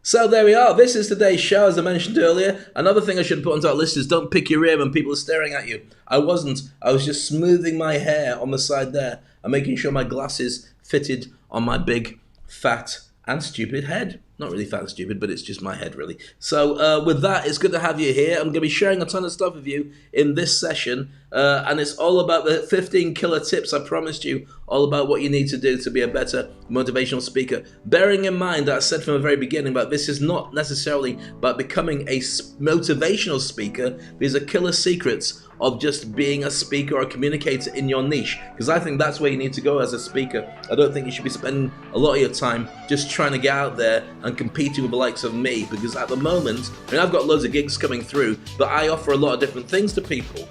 So there we are. This is today's show, as I mentioned earlier. Another thing I should put onto our list is don't pick your ear when people are staring at you. I wasn't. I was just smoothing my hair on the side there and making sure my glasses fitted on my big, fat, and stupid head. Not really fat and stupid, but it's just my head, really. So with that, it's good to have you here. I'm going to be sharing a ton of stuff with you in this session, and it's all about the 15 killer tips I promised you, all about what you need to do to be a better motivational speaker. Bearing in mind that I said from the very beginning that this is not necessarily about becoming a motivational speaker. These are killer secrets of just being a speaker or a communicator in your niche, because I think that's where you need to go as a speaker. I don't think you should be spending a lot of your time just trying to get out there and competing with the likes of me, because at the moment, I mean, I've got loads of gigs coming through, but I offer a lot of different things to people.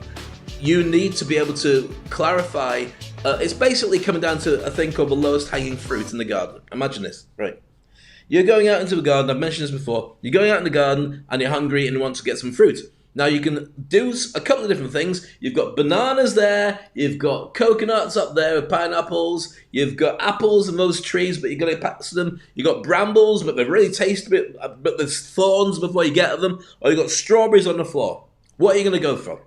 You need to be able to clarify. It's basically coming down to a thing called the lowest hanging fruit in the garden. Imagine this, right? You're going out into the garden, I've mentioned this before, you're going out in the garden and you're hungry and you want to get some fruit. Now you can do a couple of different things. You've got bananas there, you've got coconuts up there with pineapples, you've got apples in those trees, but you've got to pass them. You've got brambles, but they're really tasty, but there's thorns before you get at them. Or you've got strawberries on the floor. What are you going to go for?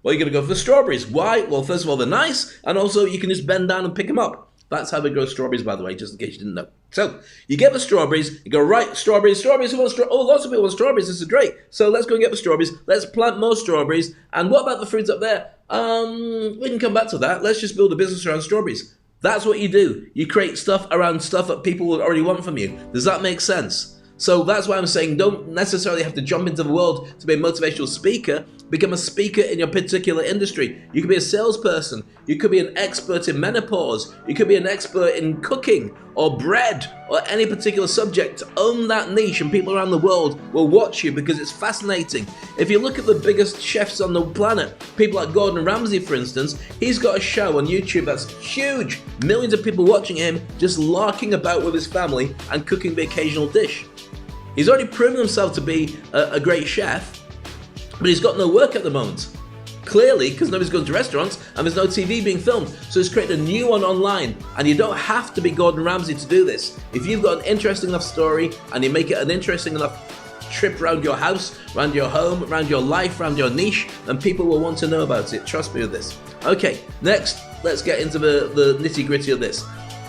Well, you're going to go for the strawberries. Why? Well, first of all, they're nice, and also you can just bend down and pick them up. That's how they grow strawberries, by the way, just in case you didn't know. So, you get the strawberries, you go, right, strawberries, who want oh, lots of people want strawberries, this is great. So let's go and get the strawberries, let's plant more strawberries, and what about the fruits up there? We can come back to that, let's just build a business around strawberries. That's what you do. You create stuff around stuff that people will already want from you. Does that make sense? So that's why I'm saying don't necessarily have to jump into the world to be a motivational speaker. Become a speaker in your particular industry. You could be a salesperson. You could be an expert in menopause. You could be an expert in cooking or bread or any particular subject. Own that niche and people around the world will watch you because it's fascinating. If you look at the biggest chefs on the planet, people like Gordon Ramsay, for instance, he's got a show on YouTube that's huge. Millions of people watching him just larking about with his family and cooking the occasional dish. He's already proven himself to be a great chef, but he's got no work at the moment. Clearly, because nobody's going to restaurants and there's no TV being filmed. So he's created a new one online, and you don't have to be Gordon Ramsay to do this. If you've got an interesting enough story and you make it an interesting enough trip around your house, around your home, around your life, around your niche, then people will want to know about it. Trust me with this. Okay, next, let's get into the nitty-gritty of this.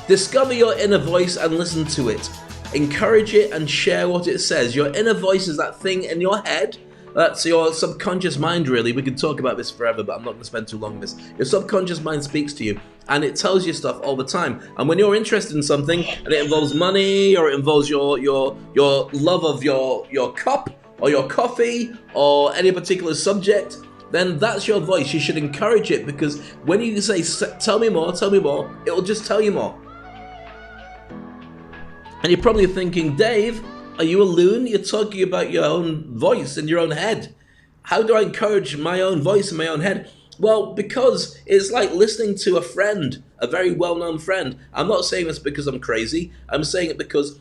Discover your inner voice and listen to it. Encourage it and share what it says. Your inner voice is that thing in your head. That's your subconscious mind, really. We could talk about this forever, but I'm not going to spend too long on this. Your subconscious mind speaks to you, and it tells you stuff all the time. And when you're interested in something, and it involves money, or it involves your love of your cup, or your coffee, or any particular subject, then that's your voice. You should encourage it, because when you say, tell me more, it will just tell you more. And you're probably thinking, Dave, are you a loon? You're talking about your own voice in your own head. How do I encourage my own voice in my own head? Well, because it's like listening to a friend, a very well-known friend. I'm not saying this because I'm crazy. I'm saying it because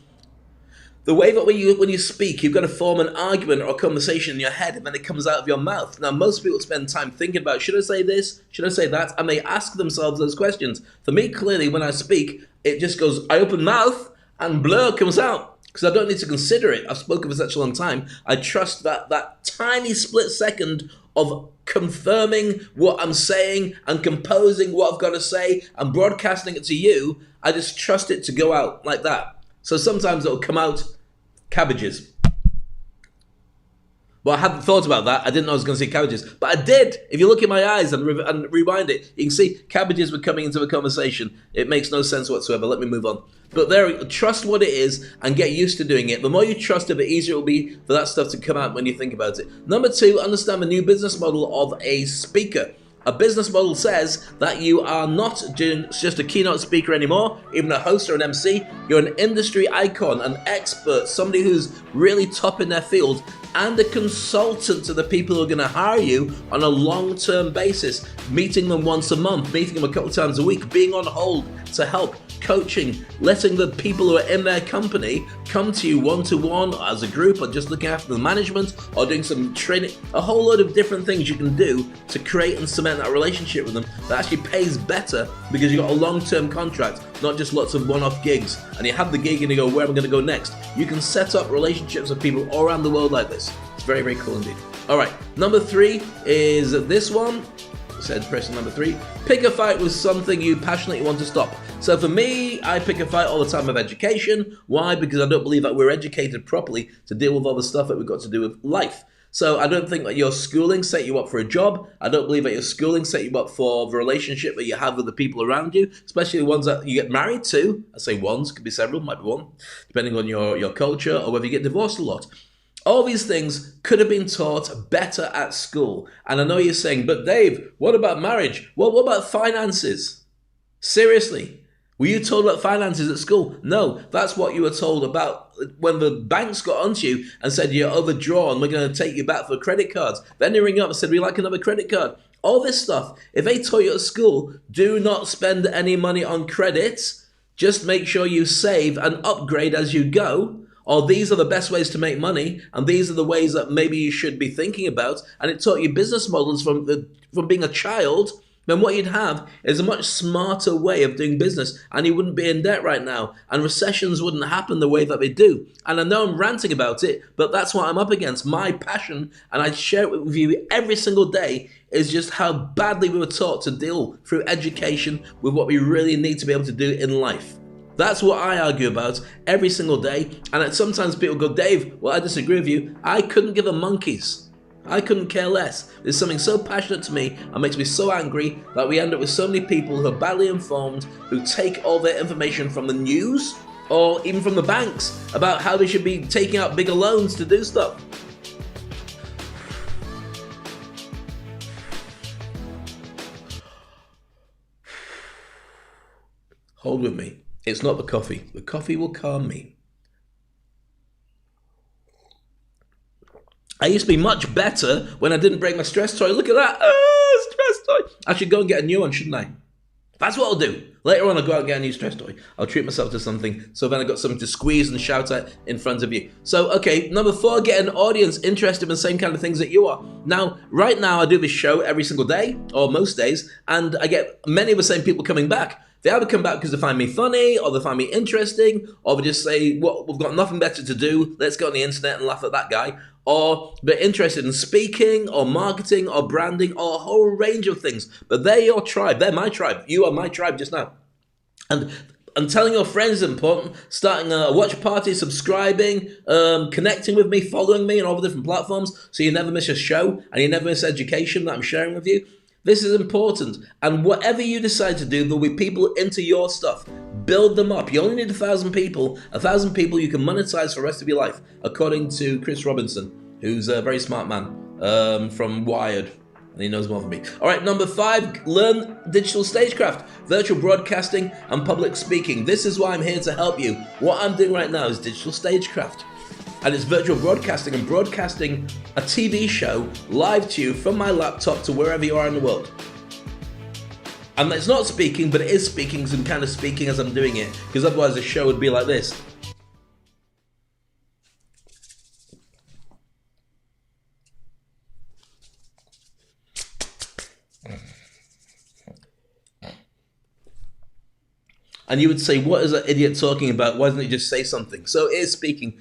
the way that when you speak, you've got to form an argument or a conversation in your head, and then it comes out of your mouth. Now, most people spend time thinking about, should I say this? Should I say that? And they ask themselves those questions. For me, clearly, when I speak, it just goes, I open mouth, and blur comes out, because I don't need to consider it. I've spoken for such a long time. I trust that tiny split second of confirming what I'm saying and composing what I've got to say and broadcasting it to you. I just trust it to go out like that. So sometimes it'll come out cabbages. Well, I hadn't thought about that. I didn't know I was going to say cabbages, but I did. If you look in my eyes and rewind it, you can see cabbages were coming into the conversation. It makes no sense whatsoever. Let me move on. But there, trust what it is and get used to doing it. The more you trust it, the easier it will be for that stuff to come out when you think about it. Number two, understand the new business model of a speaker. A business model says that you are not just a keynote speaker anymore, even a host or an MC. You're an industry icon, an expert, somebody who's really top in their field, and a consultant to the people who are going to hire you on a long-term basis, meeting them once a month, meeting them a couple times a week, being on hold to help. coaching, letting the people who are in their company come to you one-to-one as a group, or just looking after the management, or doing some training, a whole load of different things you can do to create and cement that relationship with them that actually pays better because you've got a long-term contract, not just lots of one-off gigs, and you have the gig and you go, where am I going to go next? You can set up relationships with people all around the world like this. It's very, very cool indeed. All right, number 3 is this one. Said person number 3, pick a fight with something you passionately want to stop. So for me, I pick a fight all the time of education. Why? Because I don't believe that we're educated properly to deal with all the stuff that we've got to do with life. So I don't think that your schooling set you up for a job. I don't believe that your schooling set you up for the relationship that you have with the people around you, especially the ones that you get married to. I say ones, could be several, might be one, depending on your culture, or whether you get divorced a lot. All these things could have been taught better at school. And I know you're saying, but Dave, what about marriage? Well, what about finances? Seriously, were you told about finances at school? No, that's what you were told about when the banks got onto you and said, you're overdrawn, we're going to take you back for credit cards. Then they ring up and said, we'd like another credit card. All this stuff, if they taught you at school, do not spend any money on credits, just make sure you save and upgrade as you go. Or these are the best ways to make money, and these are the ways that maybe you should be thinking about. And it taught you business models from being a child. Then what you'd have is a much smarter way of doing business, and you wouldn't be in debt right now, and recessions wouldn't happen the way that they do. And I know I'm ranting about it, but that's what I'm up against. My passion, and I share it with you every single day, is just how badly we were taught to deal through education with what we really need to be able to do in life. That's what I argue about every single day. And sometimes people go, Dave, well, I disagree with you. I couldn't give a monkeys. I couldn't care less. There's something so passionate to me and makes me so angry that we end up with so many people who are badly informed, who take all their information from the news or even from the banks about how they should be taking out bigger loans to do stuff. Hold with me. It's not the coffee. The coffee will calm me. I used to be much better when I didn't break my stress toy. Look at that. Stress toy. I should go and get a new one, shouldn't I? That's what I'll do. Later on, I'll go out and get a new stress toy. I'll treat myself to something, so then I've got something to squeeze and shout at in front of you. So, okay, number 4, get an audience interested in the same kind of things that you are. Now, right now, I do this show every single day, or most days, and I get many of the same people coming back. They either come back because they find me funny, or they find me interesting, or they just say, well, we've got nothing better to do, let's go on the internet and laugh at that guy. Or they're interested in speaking, or marketing, or branding, or a whole range of things. But they're your tribe, they're my tribe. You are my tribe just now. And telling your friends is important, starting a watch party, subscribing, connecting with me, following me on all the different platforms, so you never miss a show, and you never miss education that I'm sharing with you. This is important, and whatever you decide to do, there'll be people into your stuff. Build them up. You only need 1,000 people. 1,000 people you can monetize for the rest of your life, according to Chris Robinson, who's a very smart man from Wired, and he knows more than me. All right, number 5, learn digital stagecraft, virtual broadcasting, and public speaking. This is why I'm here to help you. What I'm doing right now is digital stagecraft. And it's virtual broadcasting and broadcasting a TV show live to you from my laptop to wherever you are in the world. And it's not speaking, but it is speaking, so I'm kind of speaking as I'm doing it, because otherwise the show would be like this. And you would say, what is that idiot talking about? Why doesn't he just say something? So it is speaking.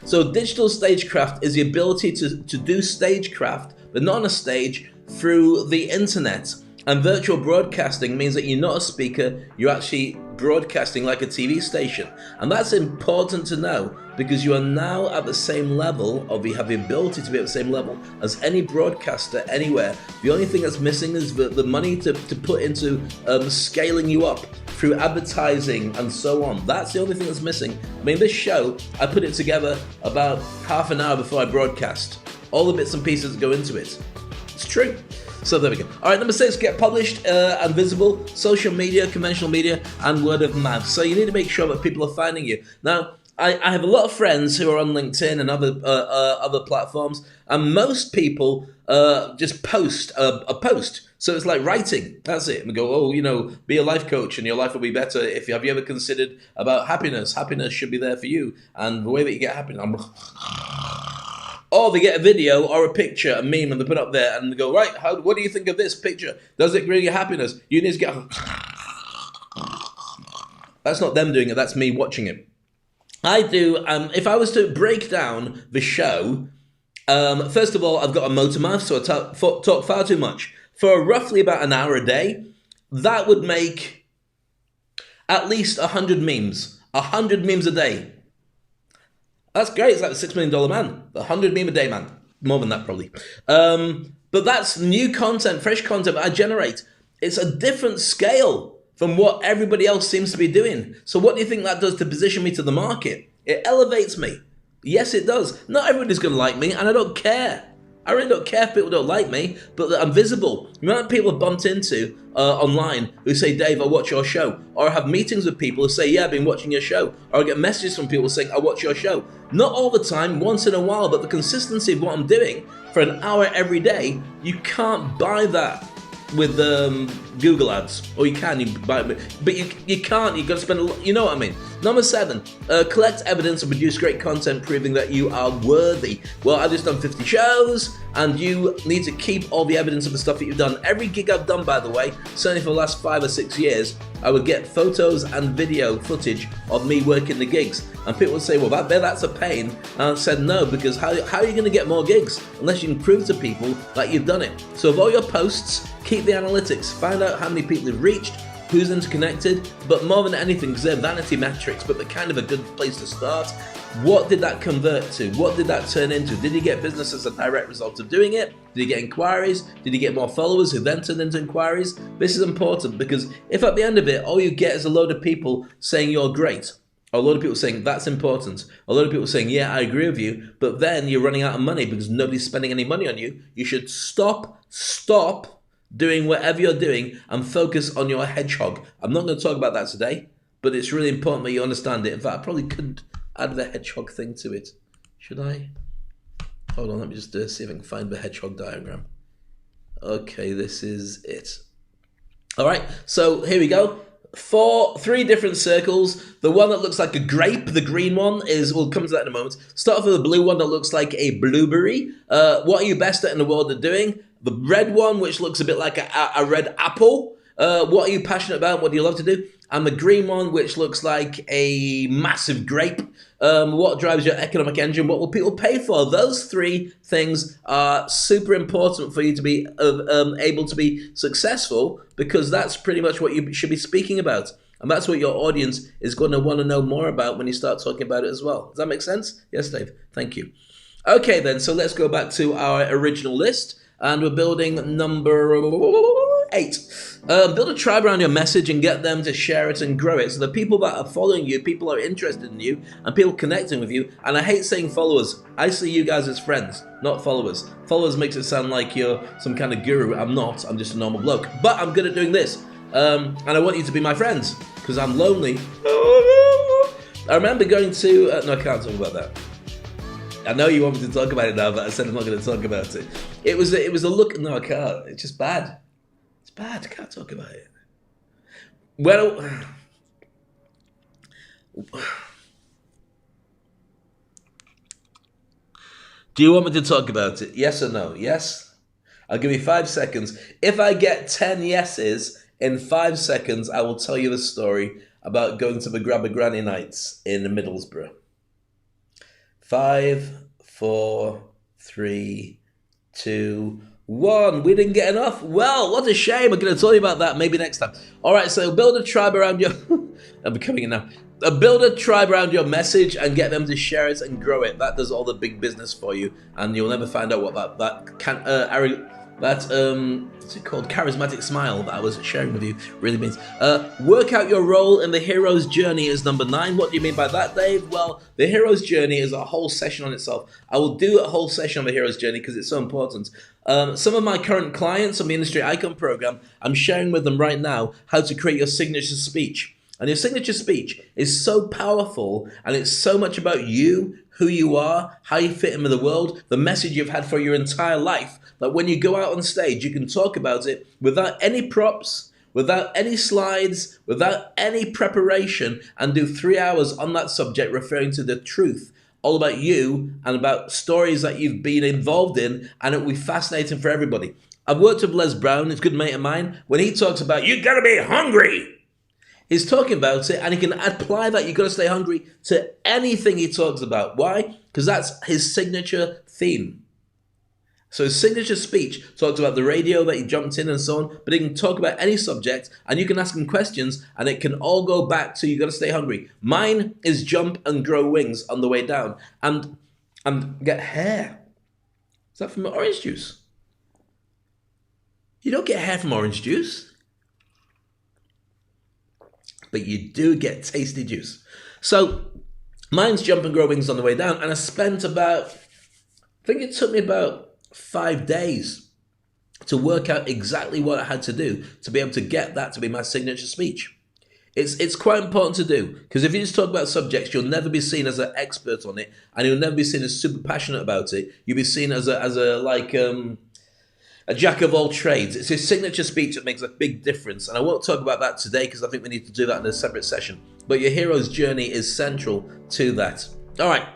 So digital stagecraft is the ability to do stagecraft, but not on a stage, through the internet. And virtual broadcasting means that you're not a speaker, you're actually broadcasting like a TV station. And that's important to know, because you are now at the same level, or you have the ability to be at the same level as any broadcaster anywhere. The only thing that's missing is the money to put into scaling you up through advertising and so on. That's the only thing that's missing. I mean, this show, I put it together about half an hour before I broadcast. All the bits and pieces that go into it. It's true. So there we go. All right, number 6, get published and visible, social media, conventional media, and word of mouth. So you need to make sure that people are finding you. Now, I have a lot of friends who are on LinkedIn and other platforms, and most people just post a post. So it's like writing. That's it. And go, oh, be a life coach, and your life will be better. If you have you ever considered about happiness? Happiness should be there for you, and the way that you get happiness. Or they get a video or a picture, a meme, and they put it up there, and they go, right, what do you think of this picture? Does it bring you happiness? You need to get. That's not them doing it. That's me watching it. I do, if I was to break down the show, first of all, I've got a motor mouth, so I talk far too much. For roughly about an hour a day, that would make at least 100 memes. 100 memes a day. That's great. It's like the $6 million man. The 100 meme a day man. More than that, probably. But that's new content, fresh content that I generate. It's a different scale from what everybody else seems to be doing. So what do you think that does to position me to the market? It elevates me. Yes, it does. Not everybody's going to like me, and I don't care. I really don't care if people don't like me, but that I'm visible. You know what people have bumped into online who say, Dave, I watch your show. Or I have meetings with people who say, yeah, I've been watching your show. Or I get messages from people saying, I watch your show. Not all the time, once in a while, but the consistency of what I'm doing for an hour every day, you can't buy that with Google ads, or you can, but you can't. You've got to spend a lot. You know what I mean. Number 7, collect evidence and produce great content proving that you are worthy. Well, I've just done 50 shows, and you need to keep all the evidence of the stuff that you've done. Every gig I've done, by the way, certainly for the last 5 or 6 years, I would get photos and video footage of me working the gigs. And people would say, well, that's a pain. And I said, no, because how are you going to get more gigs unless you can prove to people that you've done it? So of all your posts, keep the analytics. Find out how many people you've reached, who's interconnected, but more than anything, because they're vanity metrics, but they're kind of a good place to start. What did that convert to? What did that turn into? Did he get business as a direct result of doing it? Did he get inquiries? Did he get more followers who then turned into inquiries? This is important, because if at the end of it, all you get is a load of people saying you're great, or a lot of people saying that's important, a lot of people saying, yeah, I agree with you, but then you're running out of money because nobody's spending any money on you, you should stop doing whatever you're doing and focus on your hedgehog. I'm not going to talk about that today, but it's really important that you understand it. In fact, I probably could add the hedgehog thing to it. Should I? Hold on, let me just see if I can find the hedgehog diagram. Okay, this is it. All right, so here we go. 3 different circles. The one that looks like a grape, the green one, we'll come to that in a moment. Start off with the blue one that looks like a blueberry. What are you best at in the world of doing? The red one, which looks a bit like a red apple. What are you passionate about? What do you love to do? And the green one, which looks like a massive grape. What drives your economic engine? What will people pay for? Those 3 things are super important for you to be able to be successful, because that's pretty much what you should be speaking about. And that's what your audience is going to want to know more about when you start talking about it as well. Does that make sense? Yes, Dave. Thank you. Okay, then. So let's go back to our original list. And we're building number 8. Build a tribe around your message and get them to share it and grow it. So the people that are following you, people are interested in you, and people connecting with you. And I hate saying followers. I see you guys as friends, not followers. Followers makes it sound like you're some kind of guru. I'm not. I'm just a normal bloke. But I'm good at doing this. And I want you to be my friends, because I'm lonely. I remember going to... no, I can't talk about that. I know you want me to talk about it now, but I said I'm not going to talk about it. It was a look. No, I can't. It's just bad. It's bad. I can't talk about it. Well, do you want me to talk about it? Yes or no? Yes? I'll give you 5 seconds. If I get 10 yeses in 5 seconds, I will tell you the story about going to the Grab a Granny nights in Middlesbrough. 5, 4, 3, 2, 1. We didn't get enough. Well, what a shame. I'm going to tell you about that maybe next time. All right, so build a tribe around your... I'm becoming it now. Build a tribe around your message and get them to share it and grow it. That does all the big business for you, and you'll never find out what what's it called? Charismatic smile that I was sharing with you really means. Work out your role in the hero's journey is number 9. What do you mean by that, Dave? Well, the hero's journey is a whole session on itself. I will do a whole session on the hero's journey because it's so important. Some of my current clients on the Industry Icon program, I'm sharing with them right now how to create your signature speech. And your signature speech is so powerful, and it's so much about you, who you are, how you fit in with the world, the message you've had for your entire life, that when you go out on stage, you can talk about it without any props, without any slides, without any preparation, and do 3 hours on that subject referring to the truth, all about you and about stories that you've been involved in, and it will be fascinating for everybody. I've worked with Les Brown, he's a good mate of mine. When he talks about, you gotta be hungry, he's talking about it, and he can apply that, you gotta stay hungry, to anything he talks about. Why? Because that's his signature theme. So his signature speech talks about the radio that he jumped in and so on, but he can talk about any subject, and you can ask him questions, and it can all go back to you gotta stay hungry. Mine is jump and grow wings on the way down, and get hair. Is that from orange juice? You don't get hair from orange juice, but you do get tasty juice. So mine's jump and grow wings on the way down, and I spent about, I think it took me about 5 days to work out exactly what I had to do to be able to get that to be my signature speech. It's quite important to do, because if you just talk about subjects, you'll never be seen as an expert on it, and you'll never be seen as super passionate about it. You'll be seen as a jack of all trades. It's his signature speech that makes a big difference, and I won't talk about that today because I think we need to do that in a separate session. But your hero's journey is central to that. All right,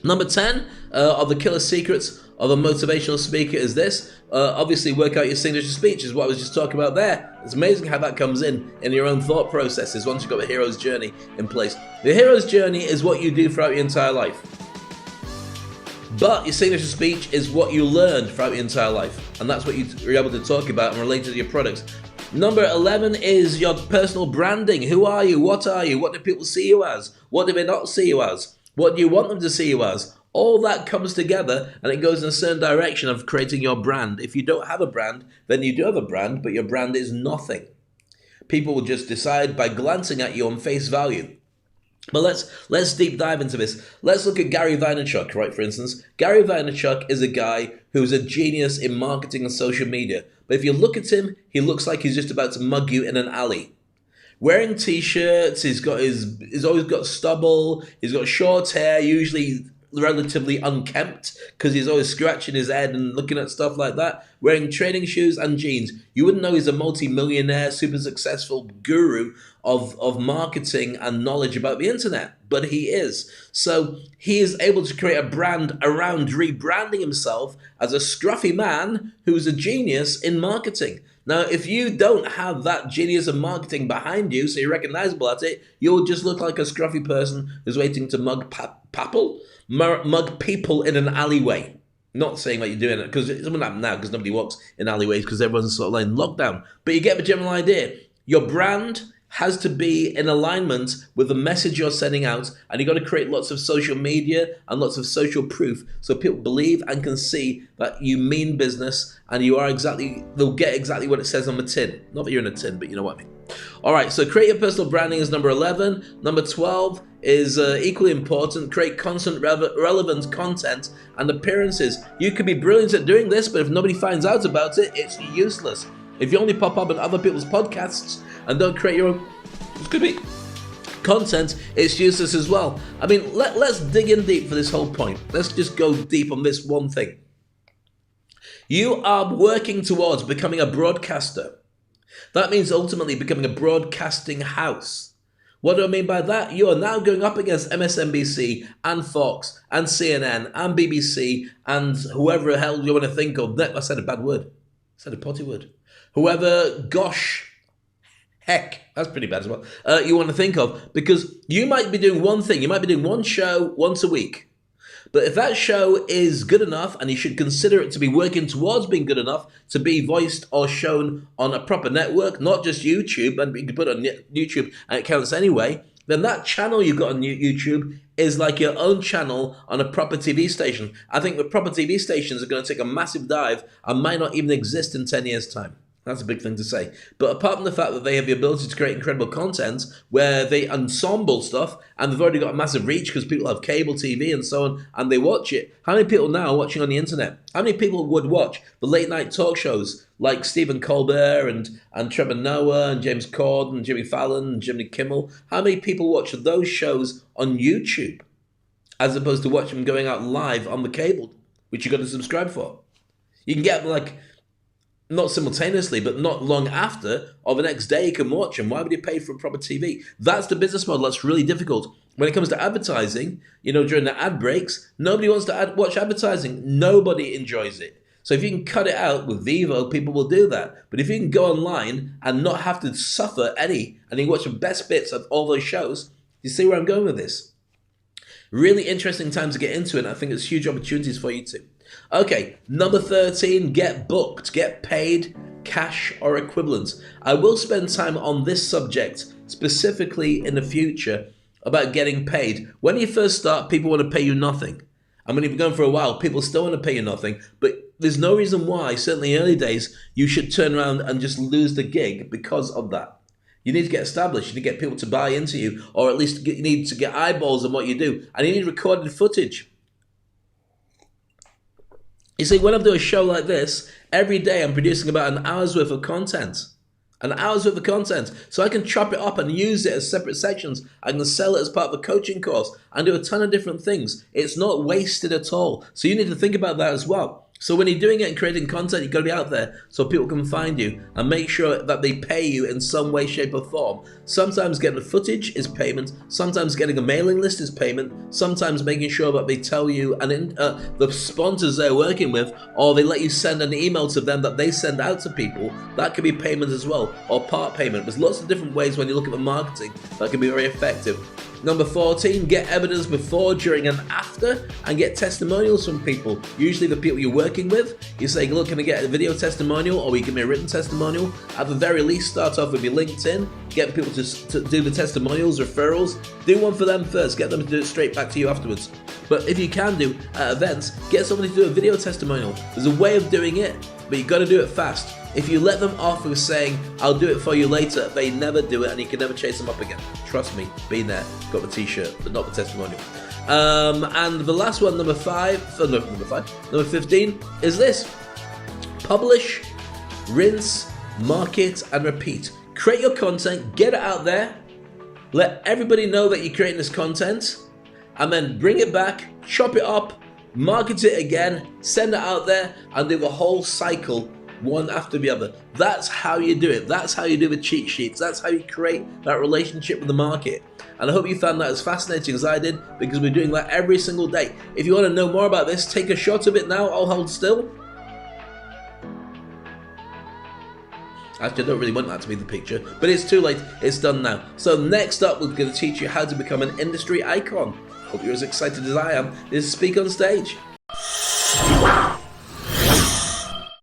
number 10 of the killer secrets of a motivational speaker is this. Obviously, work out your signature speech is what I was just talking about there. It's amazing how that comes in your own thought processes once you've got the hero's journey in place. The hero's journey is what you do throughout your entire life. But your signature speech is what you learned throughout your entire life. And that's what you're able to talk about and relate to your products. Number 11 is your personal branding. Who are you? What are you? What do people see you as? What do they not see you as? What do you want them to see you as? All that comes together, and it goes in a certain direction of creating your brand. If you don't have a brand, then you do have a brand, but your brand is nothing. People will just decide by glancing at you on face value. But let's deep dive into this. Let's look at Gary Vaynerchuk, right, for instance. Gary Vaynerchuk is a guy who's a genius in marketing and social media. But if you look at him, he looks like he's just about to mug you in an alley. Wearing t-shirts, he's always got stubble, he's got short hair, usually relatively unkempt, because he's always scratching his head and looking at stuff like that, wearing training shoes and jeans. You wouldn't know he's a multi-millionaire, super successful guru of marketing and knowledge about the internet, but he is. So he is able to create a brand around rebranding himself as a scruffy man who's a genius in marketing. Now, if you don't have that genius of marketing behind you, so you're recognizable at it, you'll just look like a scruffy person who's waiting to mug people in an alleyway. Not saying that you're doing it, because it doesn't happen now, because nobody walks in alleyways, because everyone's sort of like in lockdown. But you get the general idea. Your brand has to be in alignment with the message you're sending out, and you've got to create lots of social media and lots of social proof so people believe and can see that you mean business, and they'll get exactly what it says on the tin. Not that you're in a tin, but you know what I mean. All right, so create your personal branding is number 11. Number 12 is equally important. Create constant relevant content and appearances. You could be brilliant at doing this, but if nobody finds out about it, it's useless. If you only pop up on other people's podcasts and don't create your own, it could be content, it's useless as well. I mean, let's dig in deep for this whole point. Let's just go deep on this one thing. You are working towards becoming a broadcaster. That means ultimately becoming a broadcasting house. What do I mean by that? You are now going up against MSNBC and Fox and CNN and BBC and whoever the hell you want to think of. I said a bad word. I said a potty word. Whoever, heck, that's pretty bad as well, you want to think of, because you might be doing one thing. You might be doing one show once a week. But if that show is good enough, and you should consider it to be working towards being good enough to be voiced or shown on a proper network, not just YouTube, and you can put it on YouTube and it counts anyway, then that channel you've got on YouTube is like your own channel on a proper TV station. I think the proper TV stations are going to take a massive dive and might not even exist in 10 years' time. That's a big thing to say. But apart from the fact that they have the ability to create incredible content where they ensemble stuff and they've already got a massive reach because people have cable TV and so on and they watch it. How many people now are watching on the internet? How many people would watch the late night talk shows like Stephen Colbert and Trevor Noah and James Corden and Jimmy Fallon and Jimmy Kimmel? How many people watch those shows on YouTube as opposed to watch them going out live on the cable, which you've got to subscribe for? You can get them like not simultaneously, but not long after, or the next day you can watch them. Why would you pay for a proper TV? That's the business model that's really difficult. When it comes to advertising, during the ad breaks, nobody wants to watch advertising. Nobody enjoys it. So if you can cut it out with Vivo, people will do that. But if you can go online and not have to suffer any, and you can watch the best bits of all those shows, you see where I'm going with this? Really interesting time to get into it, and I think it's huge opportunities for you too. Okay, number 13, get booked, get paid, cash or equivalent. I will spend time on this subject specifically in the future about getting paid. When you first start, people want to pay you nothing. I mean, if you're going for a while, people still want to pay you nothing, but there's no reason why, certainly early days, you should turn around and just lose the gig because of that. You need to get established, you need to get people to buy into you, or at least you need to get eyeballs on what you do, and you need recorded footage. You see, when I'm doing a show like this, every day I'm producing about an hour's worth of content. An hour's worth of content. So I can chop it up and use it as separate sections. I can sell it as part of a coaching course and do a ton of different things. It's not wasted at all. So you need to think about that as well. So when you're doing it and creating content, you've got to be out there so people can find you and make sure that they pay you in some way, shape or form. Sometimes getting the footage is payment. Sometimes getting a mailing list is payment. Sometimes making sure that they tell you and the sponsors they're working with, or they let you send an email to them that they send out to people. That could be payment as well, or part payment. There's lots of different ways when you look at the marketing that can be very effective. Number 14, get evidence before, during and after, and get testimonials from people. Usually the people you're working with, you say, look, can I get a video testimonial, or you give me a written testimonial? At the very least, start off with your LinkedIn, get people to do the testimonials, referrals. Do one for them first, get them to do it straight back to you afterwards. But if you can do at events, get somebody to do a video testimonial. There's a way of doing it, but you've got to do it fast. If you let them off with saying, I'll do it for you later, they never do it and you can never chase them up again. Trust me, been there, got the t-shirt, but not the testimonial. And the last one, number 15, is this. Publish, rinse, market, and repeat. Create your content, get it out there, let everybody know that you're creating this content, and then bring it back, chop it up, market it again, send it out there, and do the whole cycle one after the other. That's how you do it. That's how you do the cheat sheets. That's how you create that relationship with the market. And I hope you found that as fascinating as I did, because we're doing that every single day. If you want to know more about this, take a shot of it now. I'll hold still. Actually, I don't really want that to be the picture, but it's too late. It's done now. So next up, we're going to teach you how to become an industry icon. Hope you're as excited as I am. This is Speak on Stage.